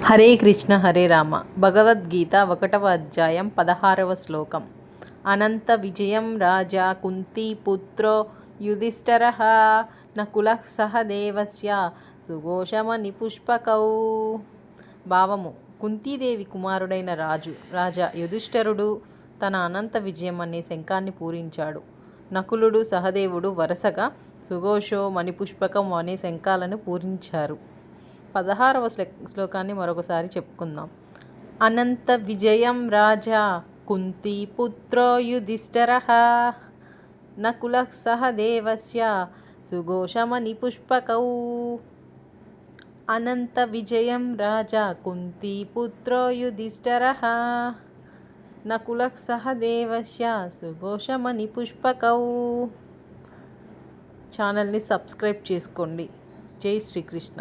హరే కృష్ణ హరే రామ. భగవద్గీత 1వ అధ్యాయం 16వ శ్లోకం. అనంత విజయం రాజా కుంతీపుత్రో యుధిష్ఠిరః నకులః సహదేవస్య సుఘోషమణి పుష్పకౌ. భావము: కుంతీదేవి కుమారుడైన రాజా యుధిష్ఠిరుడు తన అనంత విజయం అనే శంఖాన్ని పూరించాడు. నకులుడు, సహదేవుడు వరుసగా సుఘోషో, మణిపుష్పకం అనే శంఖాలను పూరించారు. 16వ శ్లోకాన్ని మరొకసారి చెప్పుకుందాం. అనంత విజయం రాజా కుంతీపుత్రో యుధిష్ఠిరః నకులః సహదేవస్య సుఘోషమణి పుష్పకౌ. అనంత విజయం రాజా కుంతీపుత్రో యుధిష్ఠిరః నకులః సహదేవస్య సుఘోషమణి పుష్పకౌ. ఛానల్ని సబ్స్క్రైబ్ చేసుకోండి. జై శ్రీకృష్ణ.